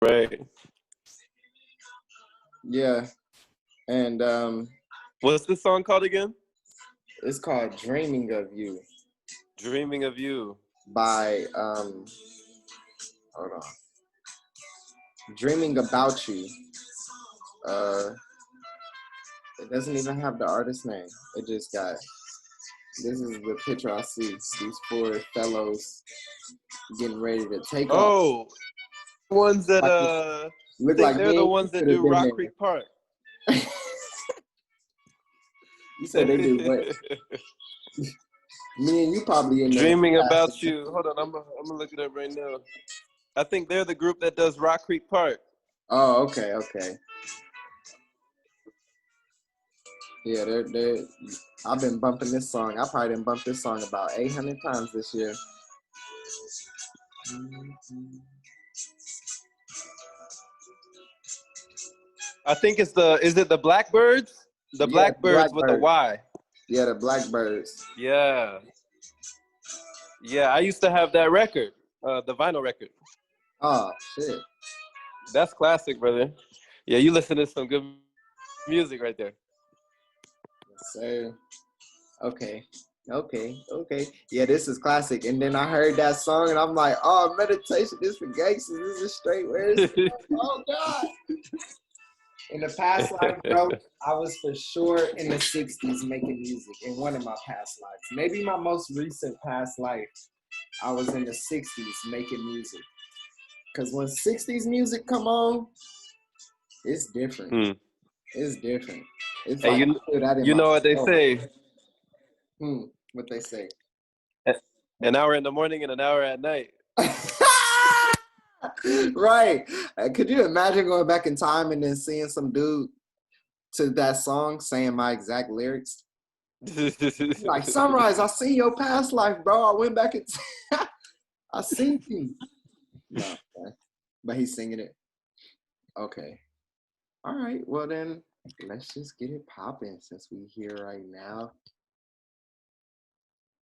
Right. Yeah. And What's this song called again? it's called Dreaming of You Dreaming of You. by hold on. Dreaming About You. It doesn't even have the artist name. It just got, this is the picture I see. These four fellows getting ready to take off. Oh, ones that Look think like they're the ones that do Rock Creek Park. You said they do what? Me and you probably in there. Dreaming About You. Hold on, I'm gonna look it up right now. I think they're the group that does Rock Creek Park. Oh, okay. Yeah, they're. I've been bumping this song. I probably didn't bump this song about 800 times this year. I think is it the Blackbirds? The Blackbirds with a Y. Yeah, the Blackbirds. Yeah. Yeah, I used to have that record, the vinyl record. Oh, shit. That's classic, brother. Yeah, you listen to some good music right there. Yes, sir. Okay. Yeah, this is classic. And then I heard that song and I'm like, oh, meditation, this for gangsters. This is straight. Where is it? Oh, God. In the past life, bro, I was for sure in the 60s making music in one of my past lives. Maybe my most recent past life, I was in the 60s making music. Because when 60s music come on, it's different. Mm. It's different. It's hey, like, you know what they say? What they say? An hour in the morning and an hour at night. Right. Could you imagine going back in time and then seeing some dude to that song saying my exact lyrics? Like, Sunrise, I seen your past life, bro. I went back and I seen you. No, but he's singing it. Okay. All right. Well, then let's just get it popping since we here right now.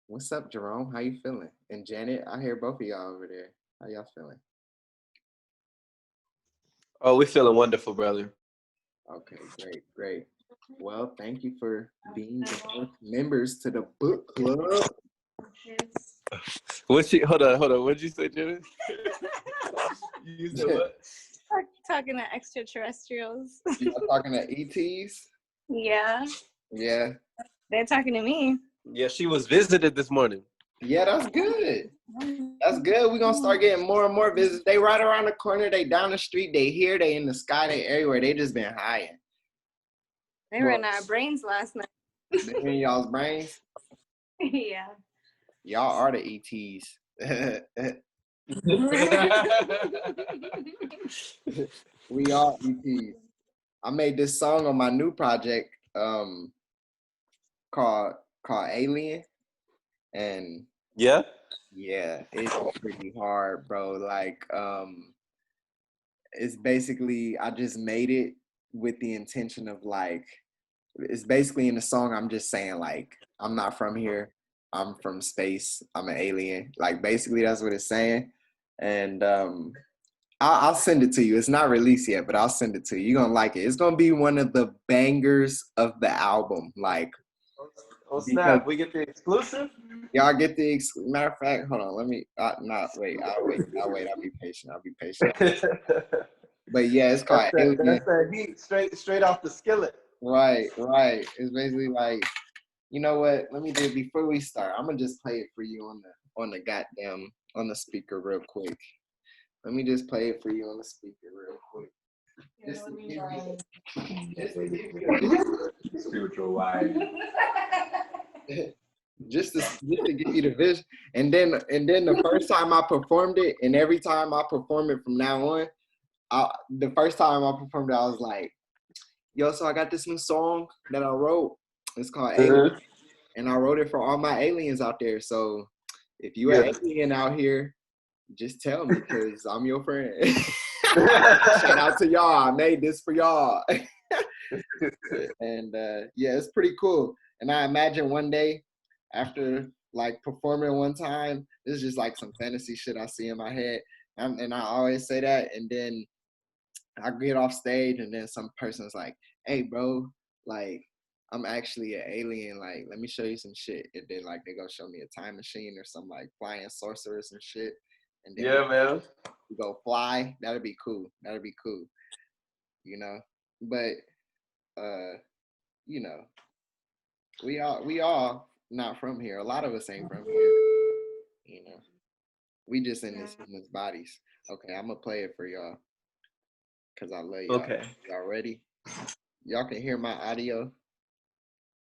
What's up, Jerome? How you feeling? And Janet, I hear both of y'all over there. How y'all feeling? Oh, we're feeling wonderful, brother. Okay, great. Well, thank you for being the members to the book club. Hold on. What did you say, Janet? You said what? Talking to extraterrestrials. You talking to ETs? Yeah. Yeah. They're talking to me. Yeah, she was visited this morning. Yeah, that's good. That's good. We're going to start getting more and more visits. They right around the corner. They down the street. They here. They in the sky. They everywhere. They just been hiding. They were in our brains last night. They in y'all's brains? Yeah. Y'all are the ETs. We are ETs. I made this song on my new project called Alien. And yeah, it's pretty hard, bro. Like, it's basically, I just made it with the intention of like, it's basically in the song, I'm just saying like, I'm not from here. I'm from space. I'm an alien. Like, basically that's what it's saying. And I'll send it to you. It's not released yet, but I'll send it to you. You're going to like it. It's going to be one of the bangers of the album. Like, oh snap, we get the exclusive? Y'all get the matter of fact, hold on, let me I'll wait. I'll be patient. But yeah, it's called Alien. That's that heat straight off the skillet. Right. It's basically like, you know what? Let me do it before we start. I'm gonna just play it for you on the speaker real quick. Let me just play it for you on the speaker real quick. Spiritual life. Just to give you the vision, and then the first time I performed it, and every time I perform it from now on, the first time I performed it, I was like, "Yo, so I got this new song that I wrote. It's called Alien, and I wrote it for all my aliens out there. So if you are alien out here, just tell me, because I'm your friend." Shout out to y'all. I made this for y'all. And yeah, it's pretty cool. And I imagine one day, after like performing one time, this is just like some fantasy shit I see in my head, and I always say that, and then I get off stage and then some person's like, hey, bro, like, I'm actually an alien. Like, let me show you some shit. And then, like, they go show me a time machine or some, like, flying sorceress and shit. And then man. we go fly. That'd be cool. That'd be cool. You know? But, you know, we all not from here. A lot of us ain't from here. You know? We just in this humans' bodies. Okay, I'm going to play it for y'all. Because I love y'all. Okay. Y'all ready? Y'all can hear my audio?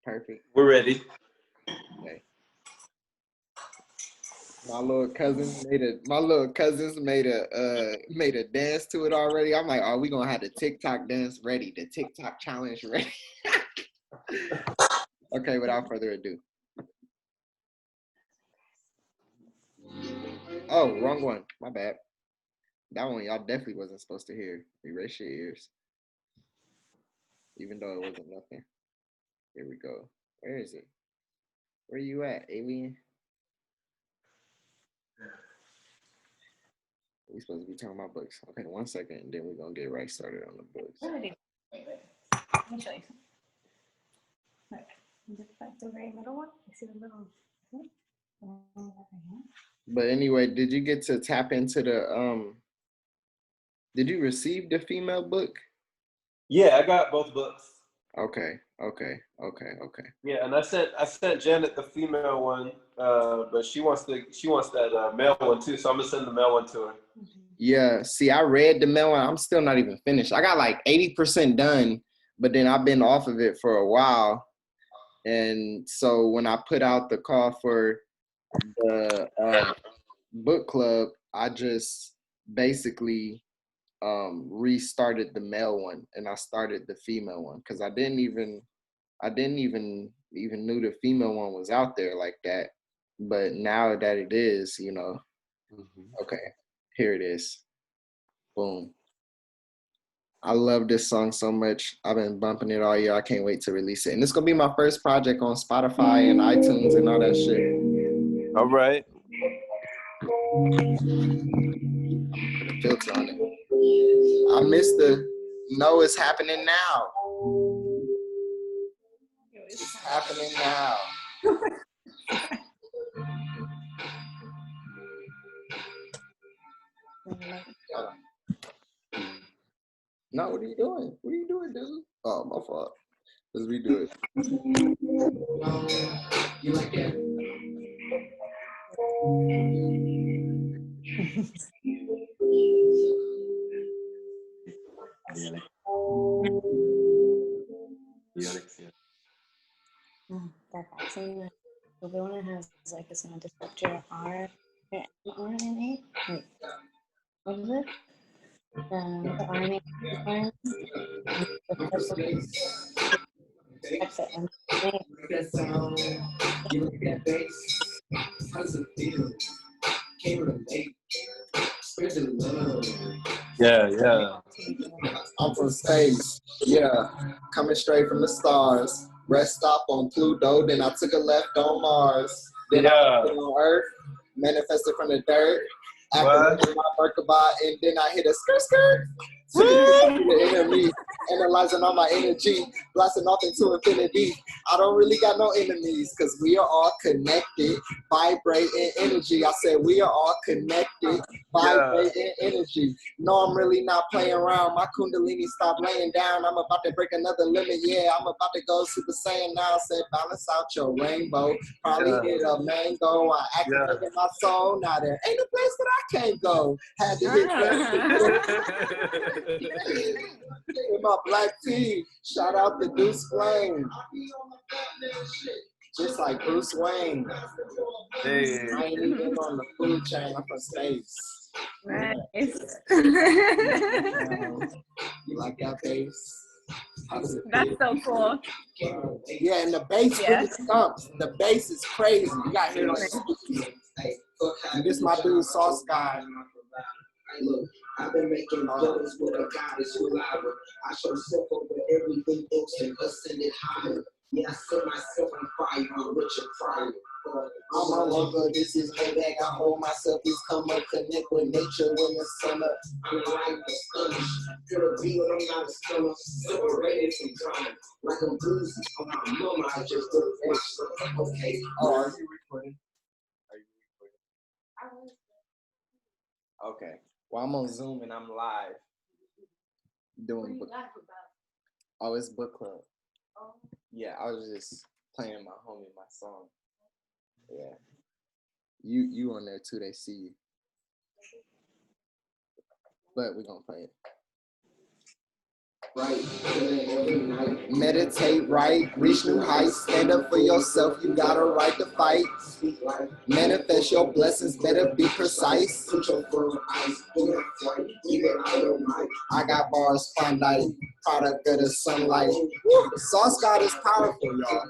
Perfect. We're ready. Okay. My little cousins made a dance to it already. I'm like, oh, we gonna have the TikTok dance ready, the TikTok challenge ready. Okay, without further ado. Oh, wrong one. My bad. That one y'all definitely wasn't supposed to hear. Erase your ears. Even though it wasn't nothing. Here we go. Where is it? Where you at, alien? We supposed to be talking about books. Okay, 1 second, and then we're gonna get right started on the books. Let me show you. Look, that's the very middle one. You see the middle? But anyway, did you get to tap into the did you receive the female book? Yeah, I got both books. Okay. Yeah, and I sent Janet the female one, but she wants that male one too. So I'm gonna send the male one to her. Yeah. See, I read the male one. I'm still not even finished. I got like 80% done, but then I've been off of it for a while, and so when I put out the call for the book club, I just basically restarted the male one and I started the female one because I didn't even knew the female one was out there like that. But now that it is, you know, okay, here it is. Boom. I love this song so much. I've been bumping it all year. I can't wait to release it. And it's gonna be my first project on Spotify and iTunes and all that shit. All right. Put a filter on it. I missed the no, it's happening now. It's happening now. No, what are you doing? What are you doing, dude? Oh, my fault. Let's redo it. You like that? That vaccine, the one that has like it's gonna disrupt your R, your mRNA. Wait, what is it? The RNA enzymes. You look at bass. How does it feel? Can't relate. Spread the love. Yeah. I'm from space. Yeah, coming straight from the stars. Rest stop on Pluto, then I took a left on Mars. Then I went on Earth, manifested from the dirt. Activated my Merkabah, and then I hit a skirt. Took it to the enemy, analyzing all my energy, blasting off into infinity. I don't really got no enemies, cause we are all connected, vibrating energy. I said we are all connected, vibrating energy. No, I'm really not playing around. My Kundalini stopped laying down. I'm about to break another limit. Yeah, I'm about to go Super Saiyan now. I said balance out your rainbow. Probably hit a mango. I activated my soul. Now there ain't a place that I can't go. Had to hit that. In my black tee, shout out to Deuce Flame. Just like Bruce Wayne. Hey. I ain't even on the food chain, I'm from space. Nice. You like that bass? That's so cool. Yeah, and the bass really stumps. The bass is crazy. You got to hear it. And this my dude, Sauce Guy. Look, I've been making deals with a goddess who louder. I show silk over everything else and send it higher. Yeah, I set myself on fire, I'm Richard Pryor. I'm no longer, this is payback. I hold myself, please come up, connect with nature when the sun up. I'm alive, astonished. Feel the me when I'm not a summer, separated from time. Like I'm bruising on my mama, I just don't extra. Okay. Oh, are you recording? Okay. Well, I'm on Zoom and I'm live doing book. Oh, it's book club. Oh. Yeah, I was just playing my homie my song. Yeah. You on there too, they see you. But we're gonna play it. Right, meditate right, reach new heights, stand up for yourself, you got a right to fight. Manifest your blessings, better be precise. I got bars, fun light, product of the sunlight. Sauce God is powerful, y'all.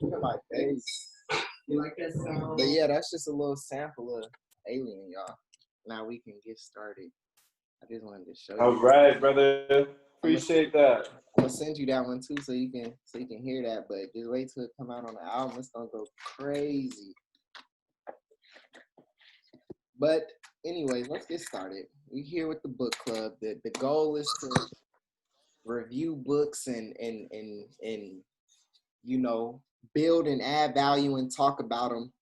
Look at my face. You like that sound? But yeah, that's just a little sample of Alien, y'all. Now we can get started. I just wanted to show you. All right, brother. Appreciate that. I'm gonna send you that one too, so you can hear that. But just wait till it come out on the album. It's gonna go crazy. But anyways, let's get started. We're here with the book club. The goal is to review books and you know, build and add value and talk about them.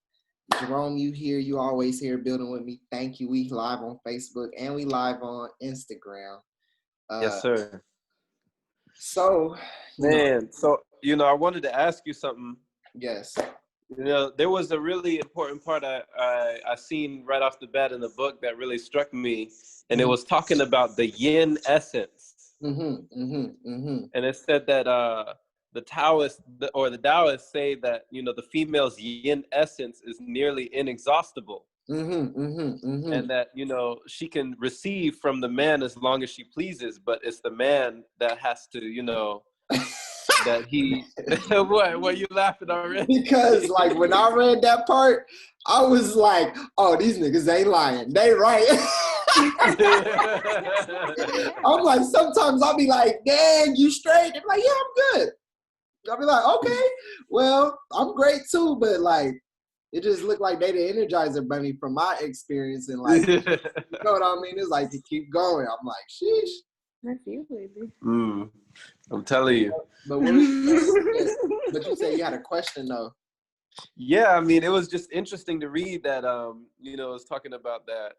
Jerome, you always here building with me. Thank you. We live on Facebook and we live on Instagram. Yes, sir. So, man, I wanted to ask you something. Yes. You know, there was a really important part I seen right off the bat in the book that really struck me, and it was talking about the yin essence. And it said that the Taoists or the Taoists say that, you know, the female's yin essence is nearly inexhaustible. And that, you know, she can receive from the man as long as she pleases, but it's the man that has to, you know, that he, what are you laughing already? Because like when I read that part, I was like, oh, these niggas ain't lying. They right. I'm like, sometimes I'll be like, dang, you straight? They're like, yeah, I'm good. I'll be like, okay, well, I'm great too, but like, it just looked like they the Energizer Bunny from my experience, and like, you know what I mean? It's like you keep going. I'm like, sheesh. That's you, baby. I'm telling you. But you said you had a question though. Yeah, I mean, it was just interesting to read that. You know, it's talking about that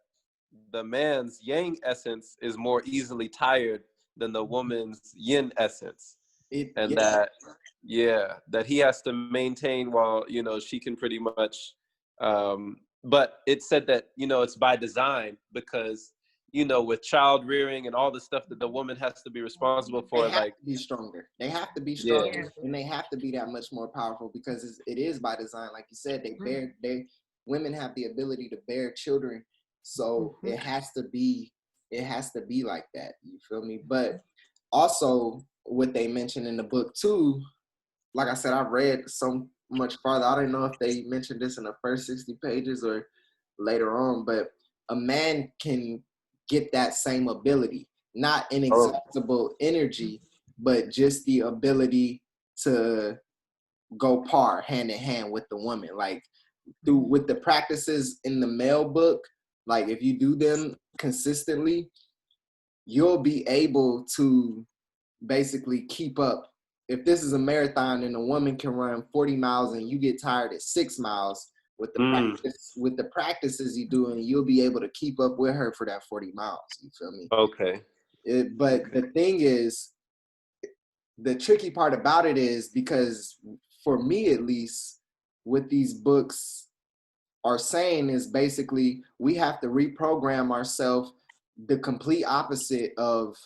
the man's yang essence is more easily tired than the woman's yin essence. That he has to maintain while, you know, she can pretty much, but it said that, you know, it's by design because, you know, with child rearing and all the stuff that the woman has to be responsible for, they have to be stronger. They have to be stronger, and they have to be that much more powerful because it is by design. Like you said, women have the ability to bear children, so it has to be like that. You feel me? But also, what they mentioned in the book too, like I said, I read so much farther. I don't know if they mentioned this in the first 60 pages or later on, but a man can get that same ability, not inexhaustible energy, but just the ability to go par hand in hand with the woman. Like with the practices in the male book, like if you do them consistently, you'll be able to basically keep up. If this is a marathon and a woman can run 40 miles and you get tired at 6 miles, with the practices you do, and you'll be able to keep up with her for that 40 miles. You feel me? Okay. The thing is, the tricky part about it is because for me at least, what these books are saying is basically we have to reprogram ourselves the complete opposite of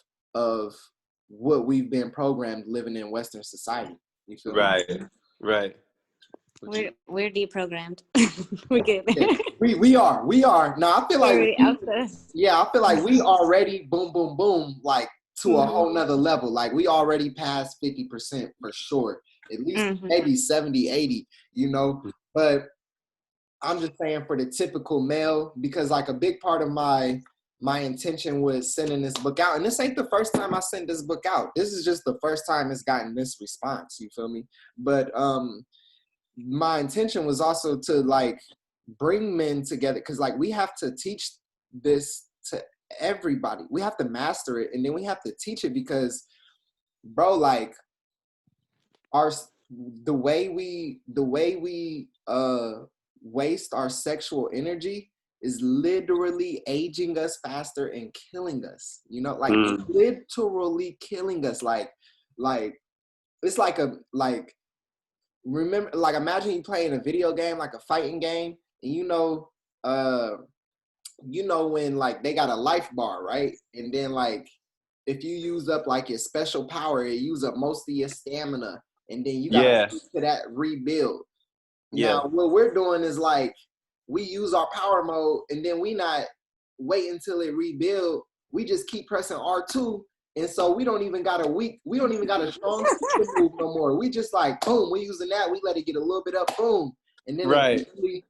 what we've been programmed living in Western society. You feel me? Right. We're deprogrammed. We're good. We are. No, I feel like I feel like we already boom, like to a whole nother level. Like we already passed 50% for sure. At least maybe 70, 80, you know. But I'm just saying for the typical male, because like a big part of my intention was sending this book out. And this ain't the first time I sent this book out. This is just the first time it's gotten this response. You feel me? But my intention was also to like bring men together, because like we have to teach this to everybody. We have to master it, and then we have to teach it, because bro, like the way we waste our sexual energy is literally aging us faster and killing us, you know, like literally killing us. Like it's like remember, like imagine you playing a video game, like a fighting game, and you know when like they got a life bar, right? And then like if you use up like your special power, it use up most of your stamina, and then you gotta stick to that rebuild. Now what we're doing is like we use our power mode, and then we not wait until it rebuild. We just keep pressing R2, and so we don't even got a strong move no more. We just like boom, we using that. We let it get a little bit up, boom, and then eventually,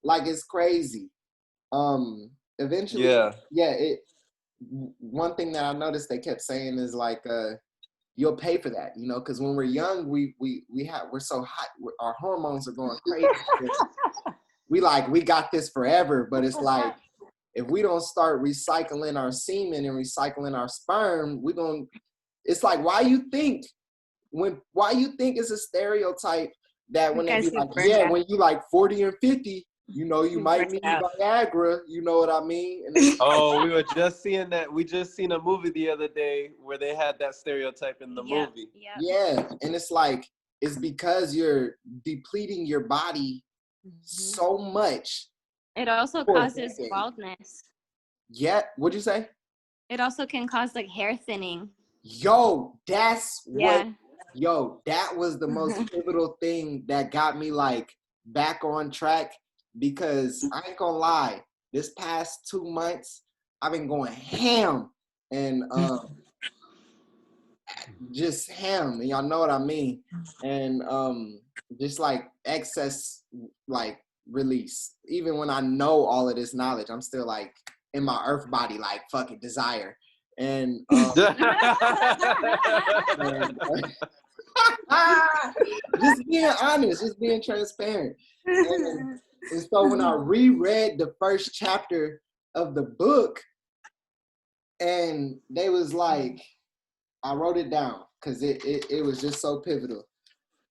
like it's crazy. Eventually, one thing that I noticed they kept saying is like, you'll pay for that, you know, because when we're young, we're so hot, our hormones are going crazy. We got this forever, but it's like if we don't start recycling our semen and recycling our sperm, it's like why you think it's a stereotype that when they be like, when you like 40 and 50, you know, you might need Viagra, you know what I mean? And we were just seeing that. We just seen a movie the other day where they had that stereotype in the movie. Yeah, and it's like, it's because you're depleting your body so much. It also causes baldness. Yeah, what'd you say? It also can cause like hair thinning. Yo, that was the most pivotal thing that got me like back on track, because I ain't gonna lie, this past 2 months I've been going ham and just ham, and y'all know what I mean, and just like excess like release. Even when I know all of this knowledge, I'm still like in my earth body like fucking desire. And just being honest, just being transparent. And so when I reread the first chapter of the book, and they was like, I wrote it down because it was just so pivotal.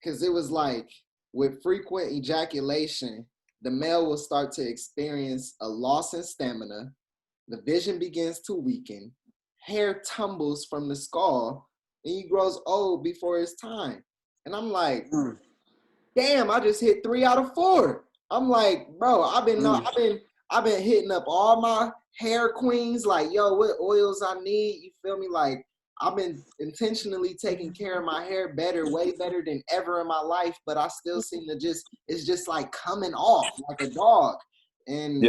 Because it was like, with frequent ejaculation, the male will start to experience a loss in stamina, the vision begins to weaken, hair tumbles from the skull, and he grows old before his time. And I'm like, damn, I just hit 3 out of 4. I'm like, bro, I've been hitting up all my hair queens, like, yo, what oils I need, you feel me? Like, I've been intentionally taking care of my hair better, way better than ever in my life, but I still seem to it's just like coming off like a dog. And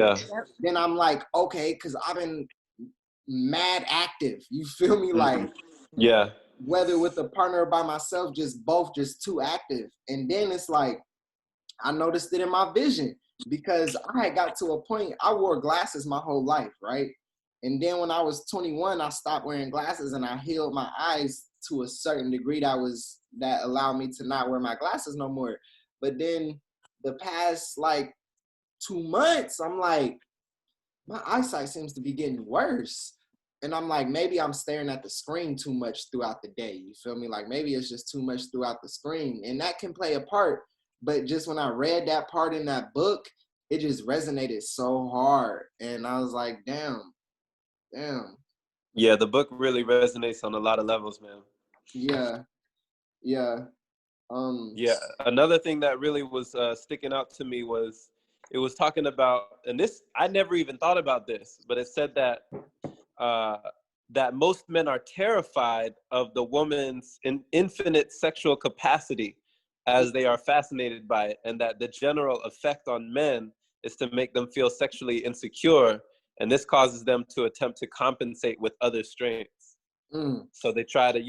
then I'm like, okay, because I've been mad active, you feel me? Like, whether with a partner or by myself, just too active. And then it's like, I noticed it in my vision, because I had got to a point, I wore glasses my whole life, right? And then when I was 21, I stopped wearing glasses and I healed my eyes to a certain degree that allowed me to not wear my glasses no more. But then the past like 2 months, I'm like, my eyesight seems to be getting worse. And I'm like, maybe I'm staring at the screen too much throughout the day. You feel me? Like maybe it's just too much throughout the screen. And that can play a part. But just when I read that part in that book, it just resonated so hard. And I was like, damn. Yeah, the book really resonates on a lot of levels, man. Yeah. Another thing that really was sticking out to me was, it was talking about, and this, I never even thought about this, but it said that that most men are terrified of the woman's infinite sexual capacity as they are fascinated by it, and that the general effect on men is to make them feel sexually insecure, and this causes them to attempt to compensate with other strengths. So they try to,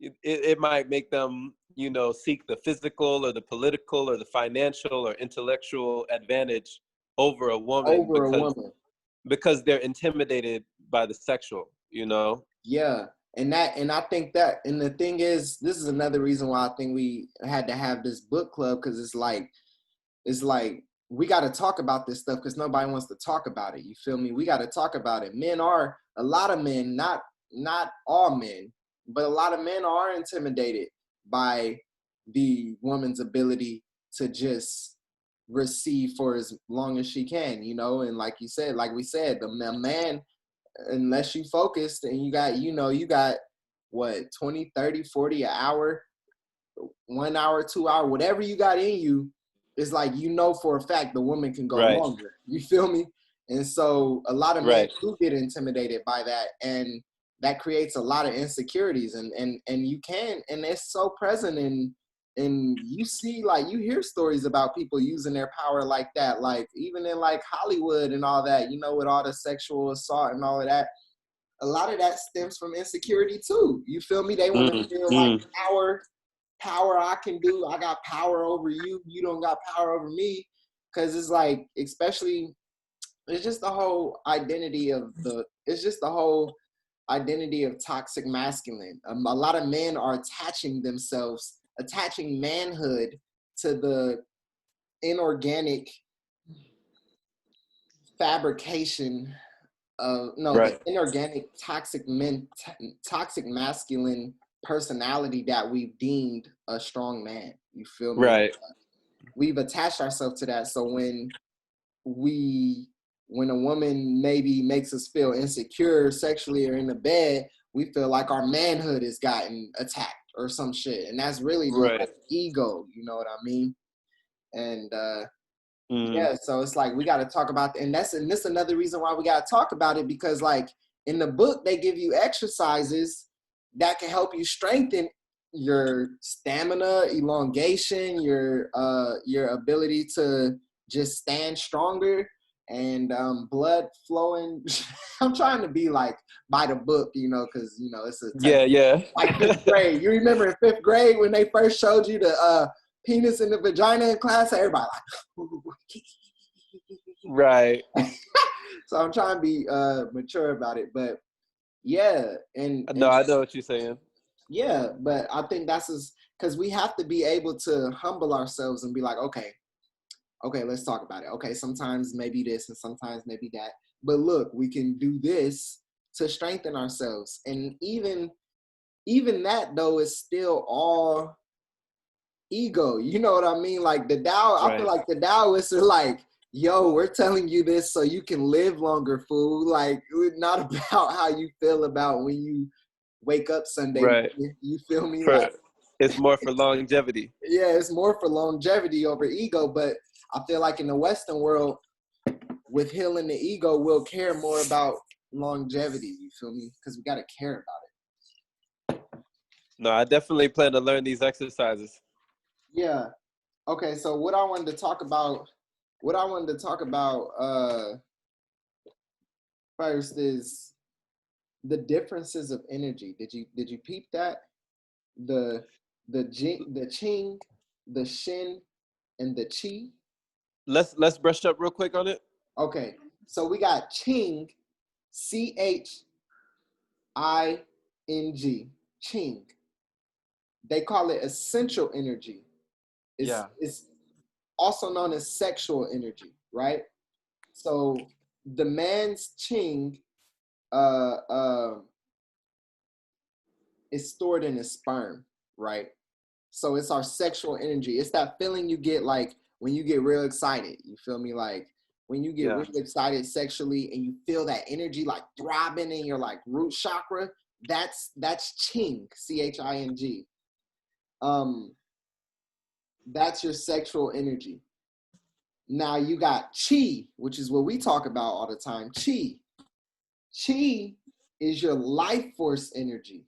it might make them, seek the physical or the political or the financial or intellectual advantage over a woman, because they're intimidated by the sexual, Yeah. And I think that, and the thing is, this is another reason why I think we had to have this book club, because it's like we got to talk about this stuff because nobody wants to talk about it. You feel me? We got to talk about it. A lot of men, not all men, but a lot of men are intimidated by the woman's ability to just receive for as long as she can, you know. And like we said, the man, unless you focused and you got what, 20, 30, 40 an hour, 1 hour, 2 hour, whatever you got in you, it's like, you know, for a fact the woman can go longer. You feel me? And so a lot of men do get intimidated by that, and that creates a lot of insecurities, and you can, and it's so present and you see, like, you hear stories about people using their power like that, like even in like Hollywood and all that, you know, with all the sexual assault and all of that. A lot of that stems from insecurity too. You feel me? They want to feel like power I got power over you. You don't got power over me. Cause it's like, especially, it's just the whole identity of toxic masculine. A lot of men are attaching manhood to the inorganic fabrication the inorganic toxic masculine personality that we've deemed a strong man. You feel me? Right. We've attached ourselves to that. So when a woman maybe makes us feel insecure sexually or in the bed, we feel like our manhood has gotten attacked or some shit. And that's really like ego, you know what I mean? And yeah, so it's like we got to talk about, and this is another reason why we got to talk about it, because like in the book they give you exercises that can help you strengthen your stamina, elongation, your ability to just stand stronger, and blood flowing. I'm trying to be like by the book, you know, because you know it's a like 5th grade. You remember in 5th grade when they first showed you the penis and the vagina in class? Everybody like, right. So I'm trying to be mature about it, but yeah, and I know what you're saying. Yeah, but I think that's because we have to be able to humble ourselves and be like, okay, let's talk about it. Okay, sometimes maybe this and sometimes maybe that, but look, we can do this to strengthen ourselves. And even that though is still all ego. You know what I mean? Like the Tao, I feel like the Taoists are like, yo, we're telling you this so you can live longer, fool. Like, it's not about how you feel about when you wake up Sunday. Right. You feel me? It's more for longevity. Yeah, it's more for longevity over ego. But I feel like in the Western world, with healing the ego, we'll care more about longevity. You feel me? Because we got to care about it. No, I definitely plan to learn these exercises. Yeah. Okay, so what I wanted to talk about first is the differences of energy. Did you peep that? The Qing, the Shin, and the Qi. Let's brush up real quick on it. Okay, so we got Qing, Ching, Qing. They call it essential energy. It's also known as sexual energy, right? So the man's Qing is stored in his sperm, right? So it's our sexual energy. It's that feeling you get like when you get real excited. You feel me? Like when you get real excited sexually and you feel that energy like throbbing in your like root chakra, that's Qing, Ching. That's your sexual energy. Now you got Qi, which is what we talk about all the time. Qi is your life force energy.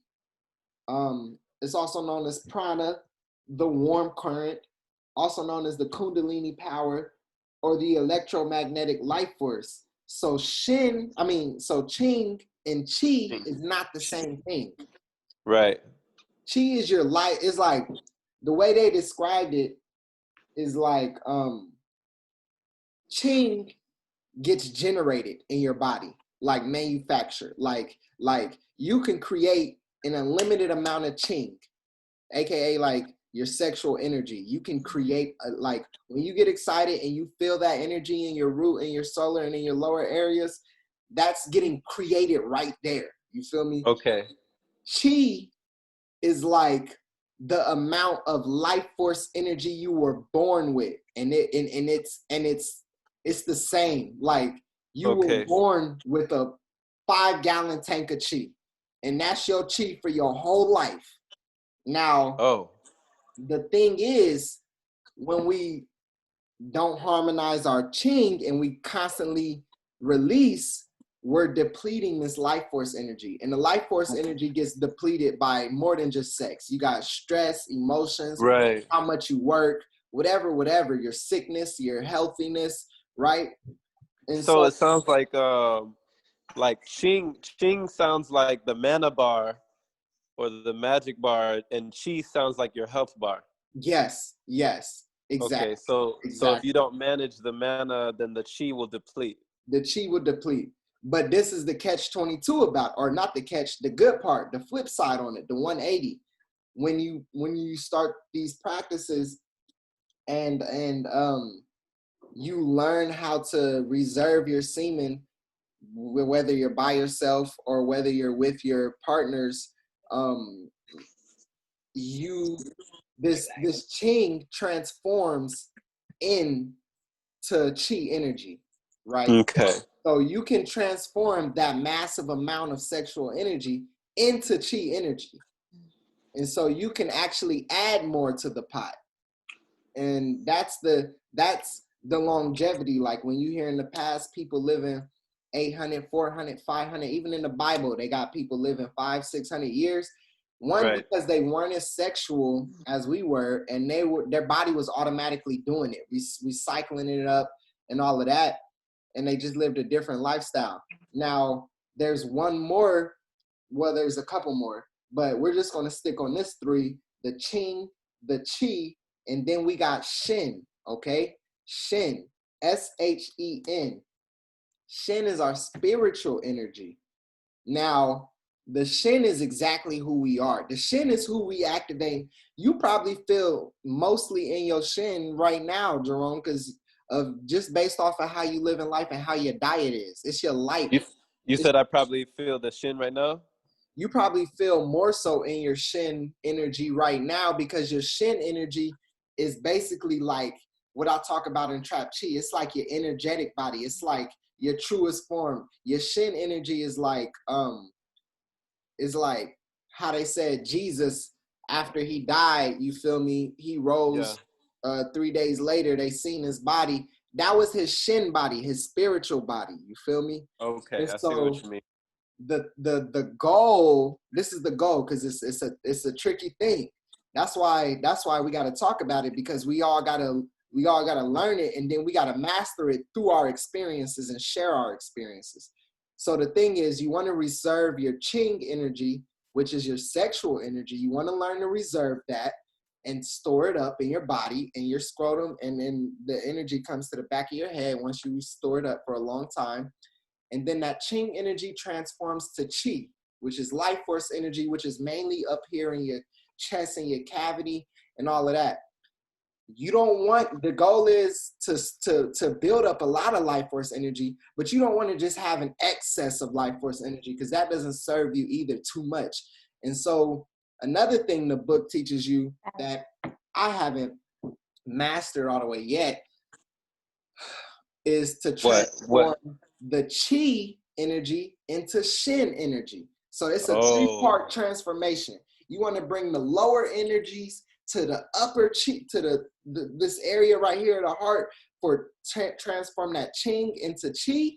It's also known as prana, the warm current, also known as the kundalini power or the electromagnetic life force. So Qing and Qi is not the same thing. Right. Qi is your life. It's like the way they described it is like Qing gets generated in your body, like manufactured. Like you can create an unlimited amount of ching, aka like your sexual energy. You can create like when you get excited and you feel that energy in your root and your solar and in your lower areas, that's getting created right there. You feel me? Okay. Chi is like the amount of life force energy you were born with, and it's the same. Like you were born with a 5-gallon tank of chi, and that's your chi for your whole life. Now, the thing is, when we don't harmonize our ching and we constantly release, we're depleting this life force energy. And the life force energy gets depleted by more than just sex. You got stress, emotions, right, how much you work, whatever, your sickness, your healthiness, right? And so it sounds like Ching sounds like the mana bar or the magic bar, and Chi sounds like your health bar. Yes, exactly. Okay, so if you don't manage the mana, then the Chi will deplete. The Chi will deplete. But this is the catch-22 about, or not the catch, the good part, the flip side on it, the 180. When you start these practices and you learn how to reserve your semen, whether you're by yourself or whether you're with your partners, this Ching transforms into Chi energy, right? Okay. So you can transform that massive amount of sexual energy into Chi energy. And so you can actually add more to the pot. And that's the longevity. Like when you hear in the past people living 800, 400, 500, even in the Bible, they got people living 500, 600 years. One, because they weren't as sexual as we were, and their body was automatically doing it, recycling it up and all of that. And they just lived a different lifestyle. Now, there's one more, well, there's a couple more, but we're just going to stick on this 3, the Ching, the Chi, and then we got Shen, okay? Shen, Shen. Shen is our spiritual energy. Now, the Shen is exactly who we are. The Shen is who we activate. You probably feel mostly in your Shen right now, Jerome, because of just based off of how you live in life and how your diet is. It's your life. You said I probably feel the Shen right now? You probably feel more so in your Shen energy right now because your Shen energy is basically like what I talk about in Trap Chi. It's like your energetic body. It's like your truest form. Your Shen energy is like how they said Jesus, after he died, you feel me? He rose 3 days later, they seen his body. That was his Shen body, his spiritual body. You feel me? Okay, I see what you mean. The goal, this is the goal, because it's a tricky thing. That's why we got to talk about it, because we all gotta learn it, and then we gotta master it through our experiences and share our experiences. So the thing is, you want to reserve your Ching energy, which is your sexual energy. You want to learn to reserve that and store it up in your body and your scrotum, and then the energy comes to the back of your head once you store it up for a long time. And then that Ching energy transforms to Chi, which is life force energy, which is mainly up here in your chest and your cavity and all of that. You don't want, the goal is to build up a lot of life force energy, but you don't want to just have an excess of life force energy, because that doesn't serve you either too much. And so another thing the book teaches you that I haven't mastered all the way yet is to transform the Chi energy into Shen energy. So it's a 3-part transformation. You want to bring the lower energies to the upper Chi, to this area right here at the heart, for transform that Ching into Chi.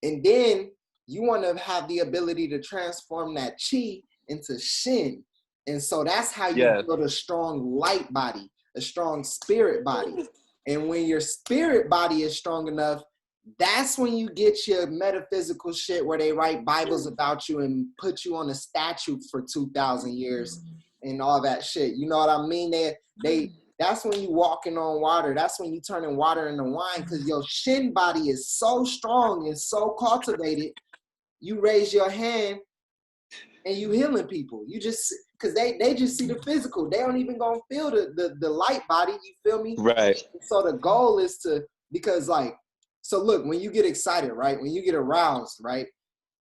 And then you want to have the ability to transform that Chi into Shen. And so that's how you build a strong light body, a strong spirit body. And when your spirit body is strong enough, that's when you get your metaphysical shit where they write Bibles about you and put you on a statue for 2,000 years and all that shit. You know what I mean? That's when you walking on water. That's when you turning water into wine, because your Shen body is so strong and so cultivated. You raise your hand and you healing people. You just, because they just see the physical. They don't even gonna feel the light body. You feel me? Right. So the goal is to, because like, so look, when you get excited, right? When you get aroused, right?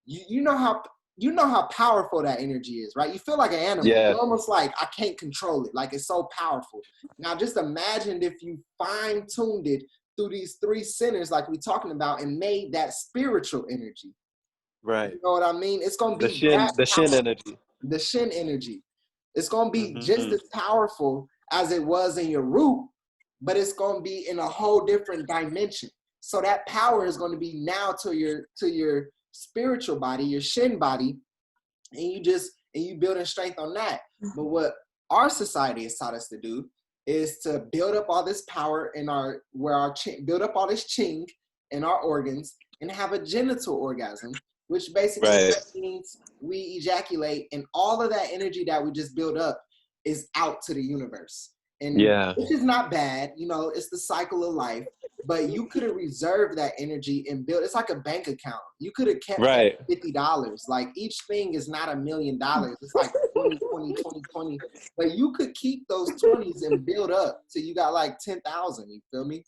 You know how powerful that energy is, right? You feel like an animal. Yeah. You're almost like, I can't control it. Like, it's so powerful. Now, just imagine if you fine-tuned it through these 3 centers like we're talking about and made that spiritual energy. Right. You know what I mean? It's going to be the shin energy. The shin energy. It's going to be just as powerful as it was in your root, but it's going to be in a whole different dimension. So that power is going to be now to your spiritual body, your shin body, and you building strength on that. But what our society has taught us to do is to build up all this power in build up all this ching in our organs and have a genital orgasm, which basically means we ejaculate, and all of that energy that we just build up is out to the universe. And which is not bad, you know, it's the cycle of life. But you could have reserved that energy and built. It's like a bank account. You could have kept $50. Like, each thing is not $1 million. It's like 20, 20, 20, 20. But you could keep those 20s and build up till you got like 10,000. You feel me?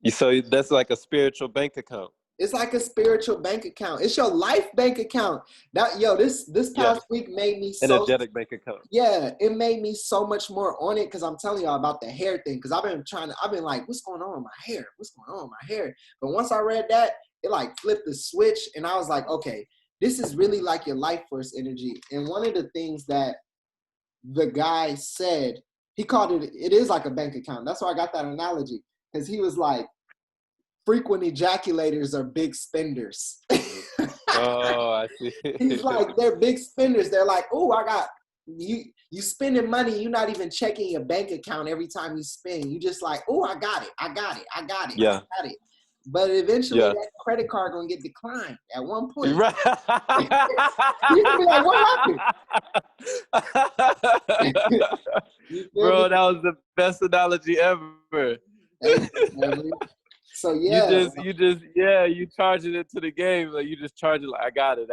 So that's like a spiritual bank account. It's like a spiritual bank account. It's your life bank account. This past week made me so energetic bank account. Yeah, it made me so much more on it, because I'm telling y'all about the hair thing. Because I've been like, what's going on with my hair? What's going on with my hair? But once I read that, it like flipped the switch, and I was like, okay, this is really like your life force energy. And one of the things that the guy said, he called it is like a bank account. That's why I got that analogy, because he was like, frequent ejaculators are big spenders. Oh, I see. He's like, they're big spenders. They're like, oh, I got you spending money. You're not even checking your bank account every time you spend. You just like, oh, I got it. Yeah. I got it. But eventually that credit card gonna get declined at one point. Right. You're gonna be like, what happened? Bro, that was the best analogy ever. So yeah, you charging it to the game. Like, you just charge it like, I got it.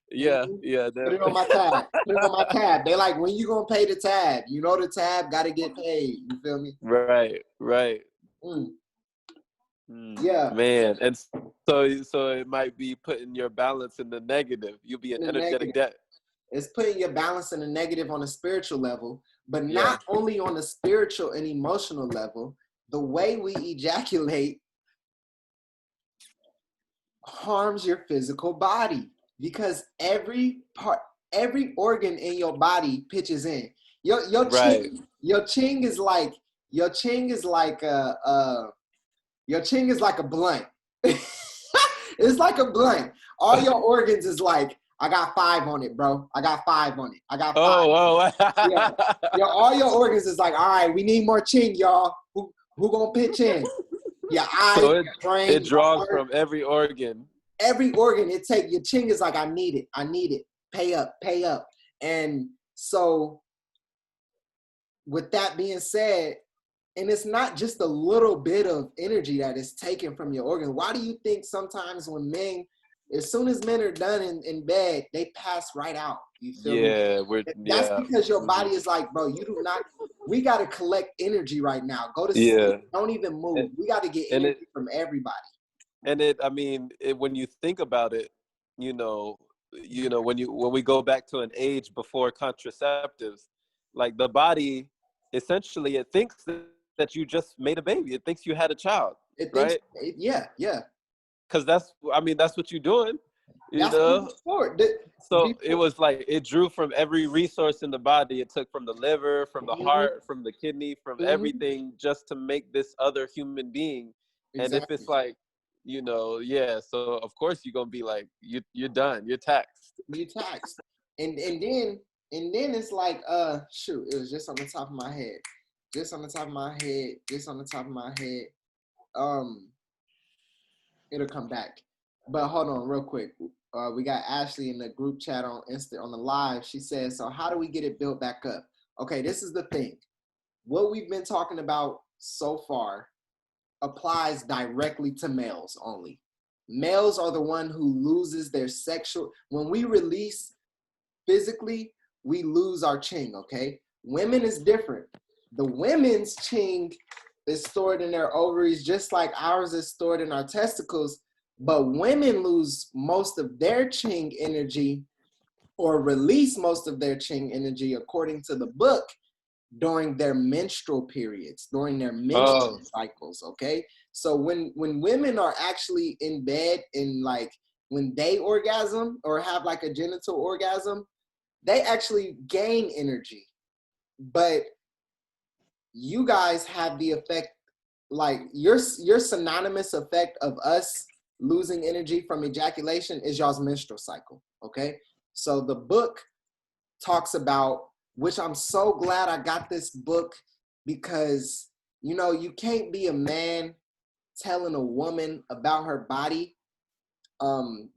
Yeah, yeah. Put it on my tab. They like, when you gonna pay the tab? You know the tab gotta get paid. You feel me? Right. Yeah, man. And so it might be putting your balance in the negative. You'll be in energetic debt. It's putting your balance in the negative on a spiritual level, but not only on the spiritual and emotional level. The way we ejaculate harms your physical body, because every organ in your body pitches in. Your ching is like a blunt. It's like a blunt. All your organs is like, I got 5 on it, bro. I got 5 on it. I got 5. Oh. All your organs is like, all right, we need more ching, y'all. Who gonna pitch in? Your eyes, so your brain. It draws from every organ. Every organ. Your ching is like, I need it. Pay up. And so, with that being said, and it's not just a little bit of energy that is taken from your organ. Why do you think sometimes when men, as soon as men are done in bed, they pass right out? You feel me? That's because your body is like, bro, you do not. We got to collect energy right now. Go to sleep. Don't even move. We got to get energy from everybody. And when you think about it, you know, when we go back to an age before contraceptives, like, the body, essentially, it thinks that you just made a baby. It thinks you had a child, right? Yeah. Because that's what you're doing, you know? So it was like, it drew from every resource in the body. It took from the liver, from the heart, from the kidney, from everything, just to make this other human being. Exactly. And if it's like, you know, so of course you're going to be like, you're done. You're taxed. And then it's like, shoot, it was just on the top of my head. It'll come back. But hold on real quick. We got Ashley in the group chat on the live. She says, so how do we get it built back up? Okay, this is the thing. What we've been talking about so far applies directly to males only. males are the one who loses their sexual, when we release physically, we lose our ching, okay? Women is different. The women's ching is stored in their ovaries just like ours is stored in our testicles, but women lose most of their ching energy or release most of their ching energy, according to the book, during their menstrual periods, during their menstrual cycles, okay? So when women are actually in bed and like when they orgasm or have like a genital orgasm, they actually gain energy. But you guys have the effect, like your synonymous effect of us losing energy from ejaculation is y'all's menstrual cycle, okay? So the book talks about, which I'm so glad I got this book, because, you know, you can't be a man telling a woman about her body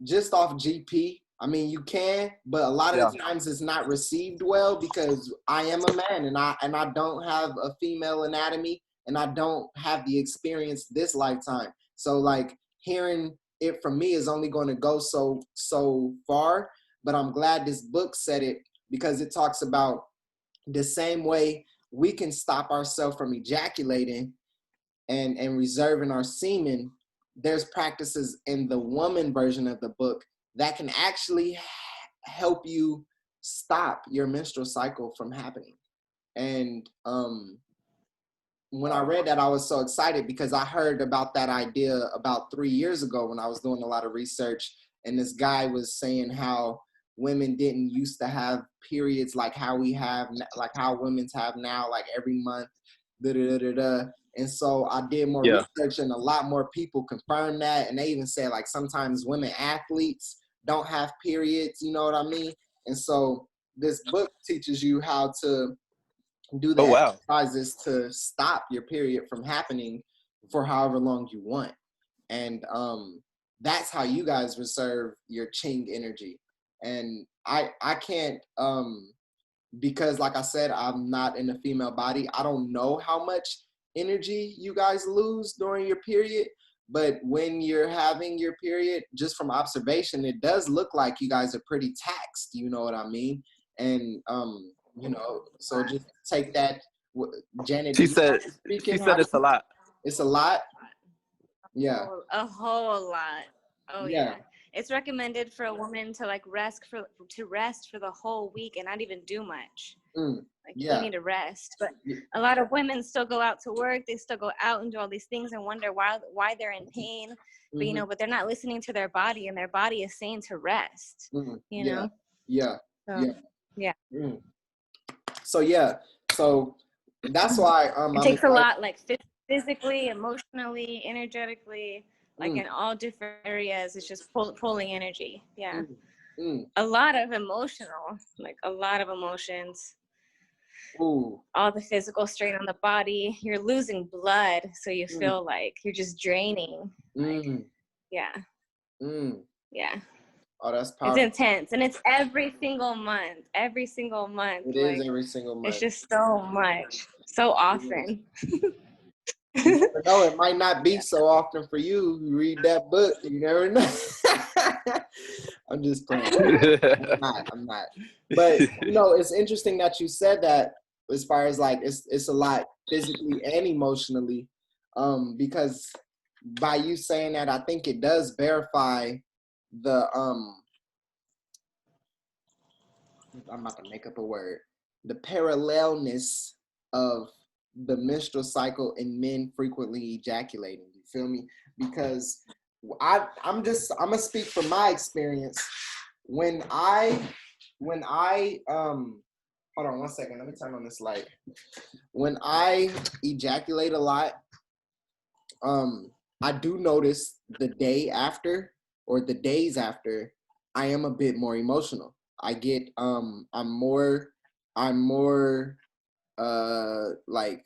just off GP. I mean, you can, but a lot of the times it's not received well because I am a man and I don't have a female anatomy and I don't have the experience this lifetime. So like hearing it from me is only going to go so far, but I'm glad this book said it because it talks about the same way we can stop ourselves from ejaculating and reserving our semen. There's practices in the woman version of the book that can actually help you stop your menstrual cycle from happening. And when I read that, I was so excited because I heard about that idea about 3 years ago when I was doing a lot of research. And this guy was saying how women didn't used to have periods like how we have, like how women's have now, like every month, And so I did more research and a lot more people confirmed that. And they even said like sometimes women athletes don't have periods, you know what I mean? And so this book teaches you how to do the exercises to stop your period from happening for however long you want. And that's how you guys reserve your ching energy. And I can't, because like I said, I'm not in a female body. I don't know how much energy you guys lose during your period, but when you're having your period, just from observation, it does look like you guys are pretty taxed, you know what I mean? And you know, so just take that. Janet, she said it's a lot. It's a lot. Yeah, a whole lot. Oh yeah. It's recommended for a woman to like rest for the whole week and not even do much. Like you need to rest. But a lot of women still go out to work. They still go out and do all these things and wonder why they're in pain. But you know, but they're not listening to their body, and their body is saying to rest. You know. So that's why it takes a lot, like physically, emotionally, energetically, like in all different areas. It's just pulling energy. A lot of emotional, like a lot of emotions. All the physical strain on the body. You're losing blood, so you feel like you're just draining. Like, Oh, that's powerful. It's intense, and it's every single month. Every single month. It is every single month. It's just so much, so often. You never know, it might not be so often for you. You read that book, you never know. I'm just playing. I'm not. But you know, it's interesting that you said that as far as like it's a lot physically and emotionally. Because by you saying that, I think it does verify the I'm about to make up a word. The parallelness of the menstrual cycle in men frequently ejaculating. You feel me? Because I'm gonna speak from my experience. When I hold on one second, let me turn on this light. When I ejaculate a lot, I do notice the day after or the days after, I am a bit more emotional. I get I'm more like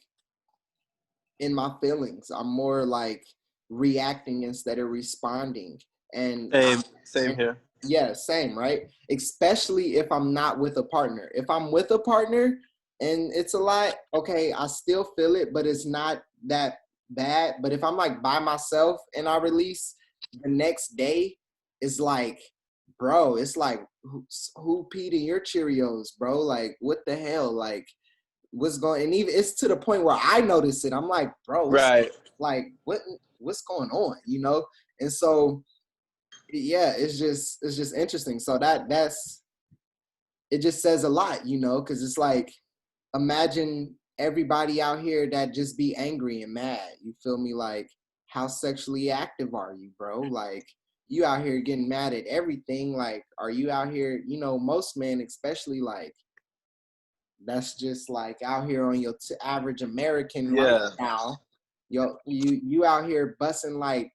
in my feelings. I'm more like reacting instead of responding. And same here. Yeah, same, right? Especially if I'm not with a partner. If I'm with a partner and it's a lot, okay, I still feel it, but it's not that bad. But if I'm like by myself and I release, the next day is like, bro, it's like, who peed in your Cheerios, bro? Like, what the hell? Like, what's going, and even it's to the point where I notice it. I'm like, bro, what's going on, you know? And so, yeah, it's just interesting. So that's, it just says a lot, you know, because it's like, imagine everybody out here that just be angry and mad. You feel me? Like, how sexually active are you, bro? Like, you out here getting mad at everything. Like, are you out here, you know, most men especially, like, that's just like out here on your average American lifestyle. Yo, you out here busting like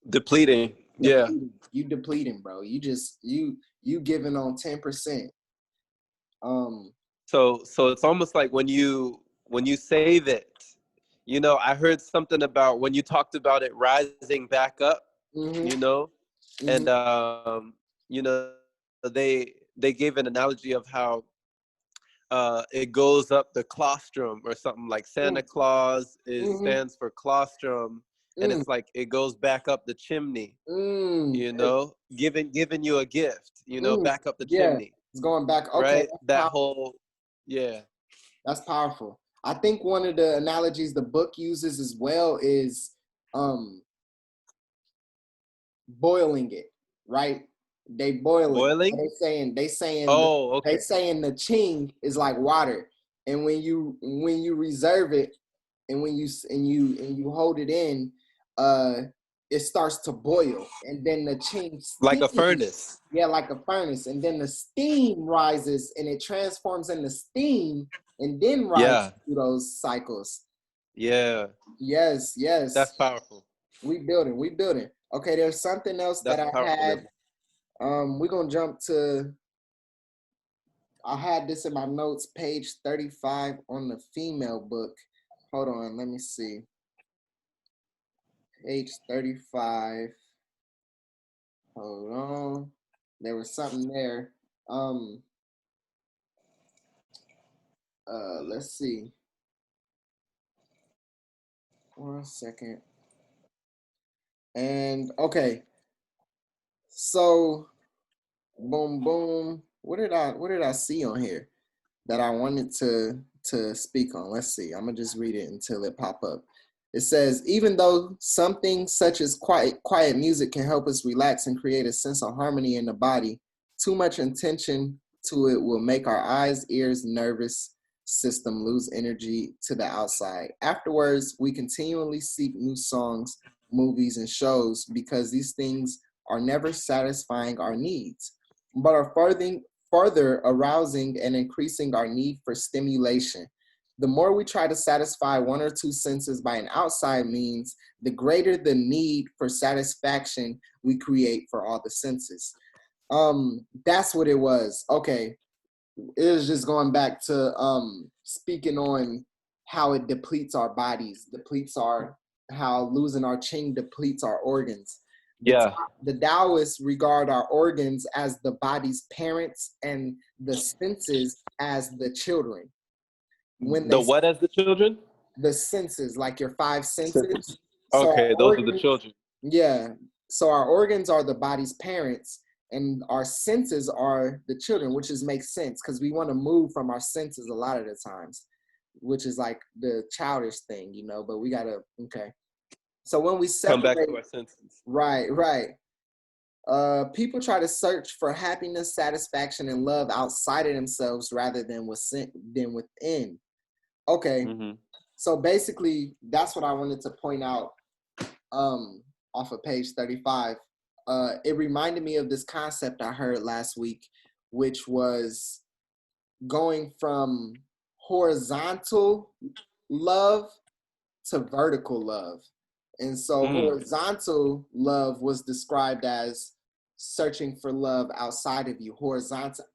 depleting. Yeah. You depleting, bro. You just you giving on 10%. So it's almost like when you say that, you know, I heard something about when you talked about it rising back up, you know, and you know, they gave an analogy of how it goes up the colostrum or something, like Santa Claus stands for colostrum, and it's like it goes back up the chimney, you know, giving you a gift, you know, back up the chimney. It's going back. Okay, right? That whole, that's powerful. I think one of the analogies the book uses as well is boiling it, right? They boiling. They saying okay. They saying the ching is like water, and when you reserve it, and when you hold it in, it starts to boil, and then the ching like a furnace. Yeah, like a furnace, and then the steam rises, and it transforms into steam, and then rises through those cycles. Yeah. Yes. That's powerful. We building. Okay, there's something else that I had. We're gonna jump to. I had this in my notes, page 35 on the female book. Hold on, let me see. Page 35. Hold on. There was something there. Let's see. 1 second. And okay. So boom. What did I see on here that I wanted to speak on? Let's see. I'm gonna just read it until it pop up. It says, even though something such as quiet music can help us relax and create a sense of harmony in the body, too much attention to it will make our eyes, ears, nervous system lose energy to the outside. Afterwards, we continually seek new songs, movies, and shows because these things are never satisfying our needs, but are further arousing and increasing our need for stimulation. The more we try to satisfy one or two senses by an outside means, the greater the need for satisfaction we create for all the senses. That's what it was. Okay. It was just going back to speaking on how it depletes our bodies, how losing our qing depletes our organs. The Taoists regard our organs as the body's parents and the senses as the children. What as the children? The senses, like your 5 senses. Okay, those are the children. Yeah. So our organs are the body's parents, and our senses are the children, which makes sense because we want to move from our senses a lot of the times, which is like the childish thing, you know, but we got to, okay. So when we separate, come back to our senses. Right. People try to search for happiness, satisfaction, and love outside of themselves rather than within. Okay. So basically, that's what I wanted to point out off of page 35. It reminded me of this concept I heard last week, which was going from horizontal love to vertical love. And so horizontal love was described as searching for love outside of you, horizontally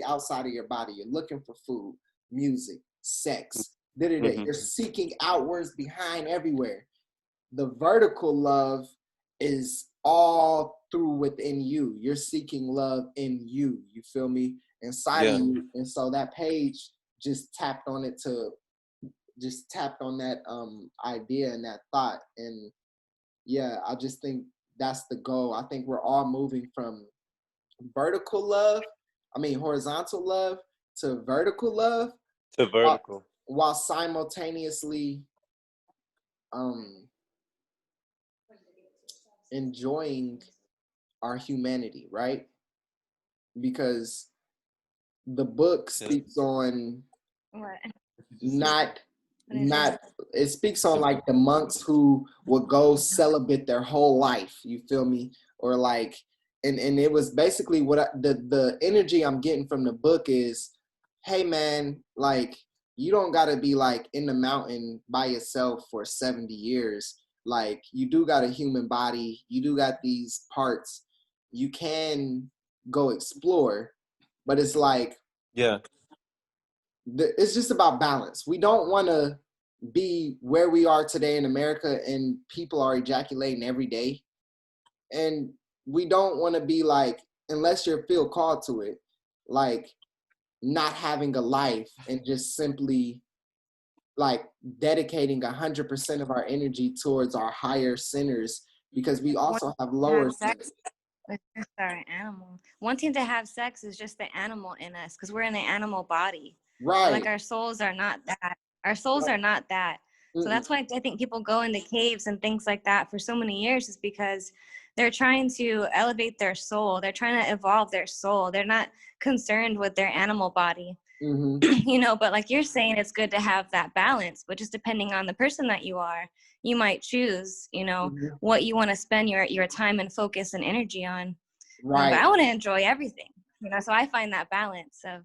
outside of your body. You're looking for food, music, sex. You're seeking outwards, behind, everywhere. The vertical love is all through within you. You're seeking love in you. You feel me? Inside of you. And so that page just tapped on that idea and that thought. And Yeah, I just think that's the goal. I think we're all moving from horizontal love to vertical love. To vertical. While simultaneously enjoying our humanity, right? Because the book speaks on it speaks on like the monks who would go celibate their whole life, you feel me? Or like, and it was basically what the energy I'm getting from the book is, hey man, like, you don't got to be like in the mountain by yourself for 70 years. Like, you do got a human body, you do got these parts, you can go explore, but it's like, it's just about balance. We don't want to be where we are today in America and people are ejaculating every day. And we don't want to be like, unless you feel called to it, like not having a life and just simply like dedicating 100% of our energy towards our higher centers, because we also have lower centers. It's just our animal. Wanting to have sex is just the animal in us, because we're in an animal body. Right. Like, our souls are not that. Our souls are not that. So that's why I think people go into caves and things like that for so many years, is because they're trying to elevate their soul. They're trying to evolve their soul. They're not concerned with their animal body. You know, but like you're saying, it's good to have that balance, but just depending on the person that you are, you might choose, you know, what you want to spend your time and focus and energy on. Right. But I want to enjoy everything, you know, so I find that balance of,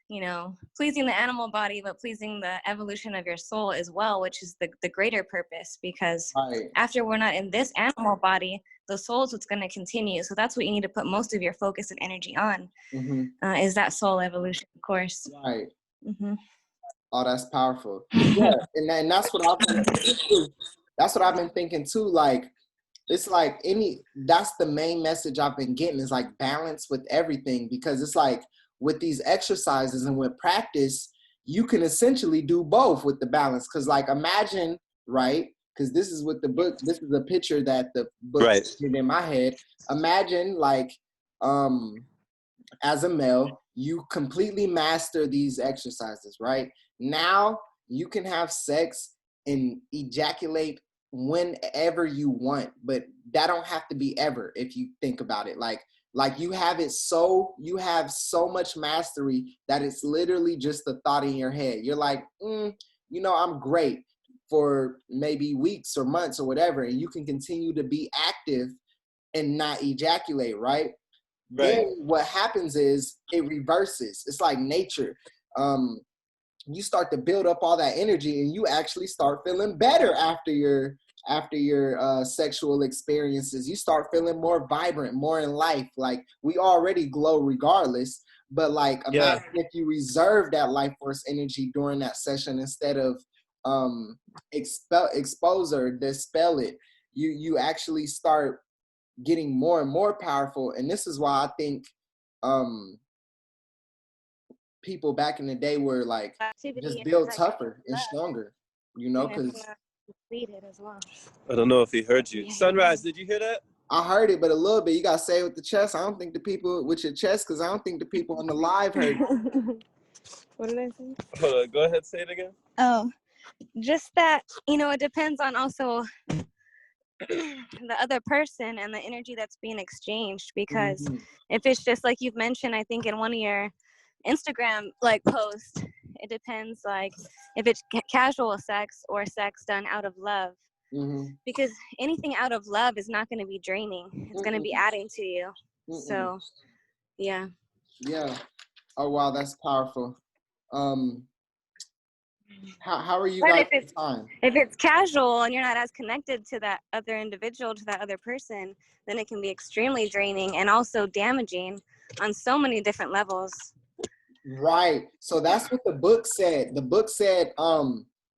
you know, pleasing the animal body, but pleasing the evolution of your soul as well, which is the greater purpose, because after we're not in this animal body, the soul is what's going to continue. So that's what you need to put most of your focus and energy on, is that soul evolution, of course. Right. Oh, that's powerful. Yeah, and that's what I've been thinking too. That's what I've been thinking too. Like, it's like that's the main message I've been getting, is like balance with everything, because it's like with these exercises and with practice, you can essentially do both with the balance. Because like, imagine, right? Because this is what the book, this is a picture that the book did in my head. Imagine like, as a male, you completely master these exercises, right? Now you can have sex and ejaculate whenever you want, but that don't have to be ever, if you think about it. Like you have so much mastery that it's literally just a thought in your head. You're like, you know, I'm great for maybe weeks or months or whatever, and you can continue to be active and not ejaculate, right? Then what happens is it reverses. It's like nature. You start to build up all that energy, and you actually start feeling better after your sexual experiences. You start feeling more vibrant, more in life. Like, we already glow regardless, but like, imagine if you reserve that life force energy during that session instead of expose or dispel it. You actually start getting more and more powerful. And this is why I think people back in the day were like just built tougher and stronger, you know, because I don't know if he heard you. Sunrise, did you hear that? I heard it, but a little bit. You gotta say it with the chest. I don't think the people with your chest, because I don't think the people on the live heard it. What did I say? Hold on, go ahead, say it again. Oh, just that, you know, it depends on also the other person and the energy that's being exchanged, because if it's just like you've mentioned, I think in one of your Instagram like posts, it depends like if it's casual sex or sex done out of love, because anything out of love is not going to be draining. It's going to be adding to you. So yeah. Oh wow, that's powerful. How are you guys at time? If it's casual and you're not as connected to that other individual, to that other person, then it can be extremely draining and also damaging on so many different levels. Right. So that's what the book said. The book said,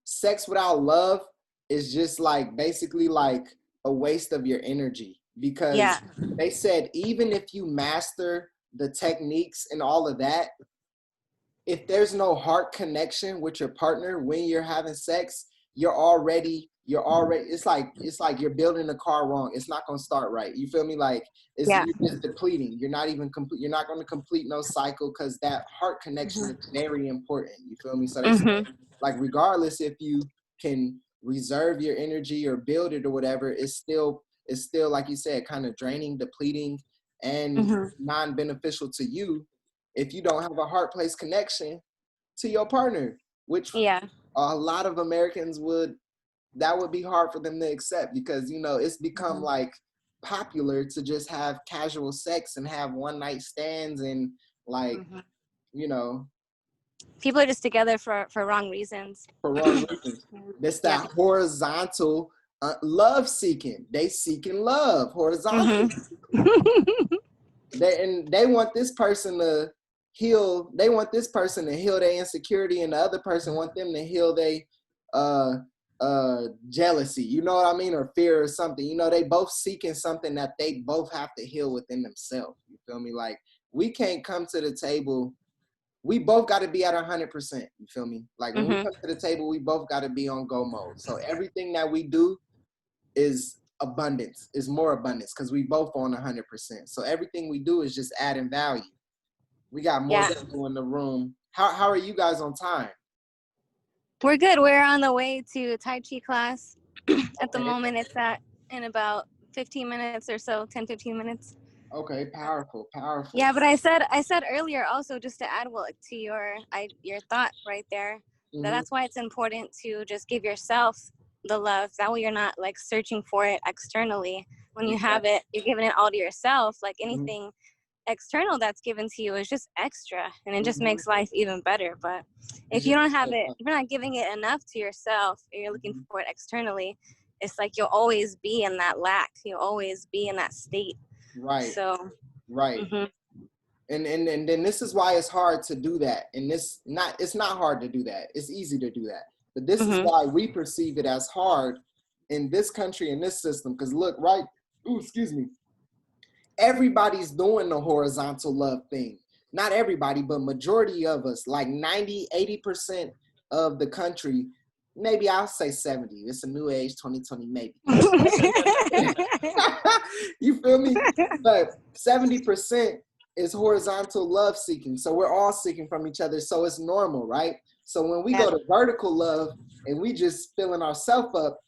sex without love is just like basically like a waste of your energy, because they said even if you master the techniques and all of that, if there's no heart connection with your partner when you're having sex, you're already it's like you're building the car wrong. It's not gonna start right. You feel me? Like you're just depleting. You're not even complete. You're not gonna complete no cycle, because that heart connection is very important. You feel me? So they say, like, regardless if you can reserve your energy or build it or whatever, it's still like you said, kind of draining, depleting, and non-beneficial to you if you don't have a heart place connection to your partner, which a lot of Americans would be hard for them to accept, because, you know, it's become like popular to just have casual sex and have one night stands, and like, you know, people are just together for wrong reasons. For wrong reasons. That's that horizontal love seeking. They seeking love horizontally. They want this person to heal. They want this person to heal their insecurity, and the other person want them to heal their jealousy. You know what I mean? Or fear or something. You know, they both seeking something that they both have to heal within themselves. You feel me? Like, we can't come to the table. We both got to be at 100%. You feel me? Like, when we come to the table, we both got to be on go mode. So everything that we do is abundance, is more abundance, because we both on 100%. So everything we do is just adding value. We got more people in the room. How are you guys on time? We're good. We're on the way to Tai Chi class. At the moment, it's in about 15 minutes or so, 10, 15 minutes. Okay, powerful. Yeah, but I said earlier also, just to add to your thought right there, that's why it's important to just give yourself the love. That way you're not like searching for it externally. When you have it, you're giving it all to yourself. Like anything external that's given to you is just extra, and it just makes life even better. But if you don't have it, if you're not giving it enough to yourself, and you're looking for it externally, it's like you'll always be in that lack. You'll always be in that state. Right. So. Right. And then this is why it's hard to do that. And it's not hard to do that. It's easy to do that. But this is why we perceive it as hard in this country, in this system. Because look, right? Ooh, excuse me. Everybody's doing the horizontal love thing. Not everybody, but majority of us, like 90, 80% of the country. Maybe I'll say 70. It's a new age, 2020, maybe. You feel me? But 70% is horizontal love seeking. So we're all seeking from each other. So it's normal, right? So when we go to vertical love and we just filling ourselves up,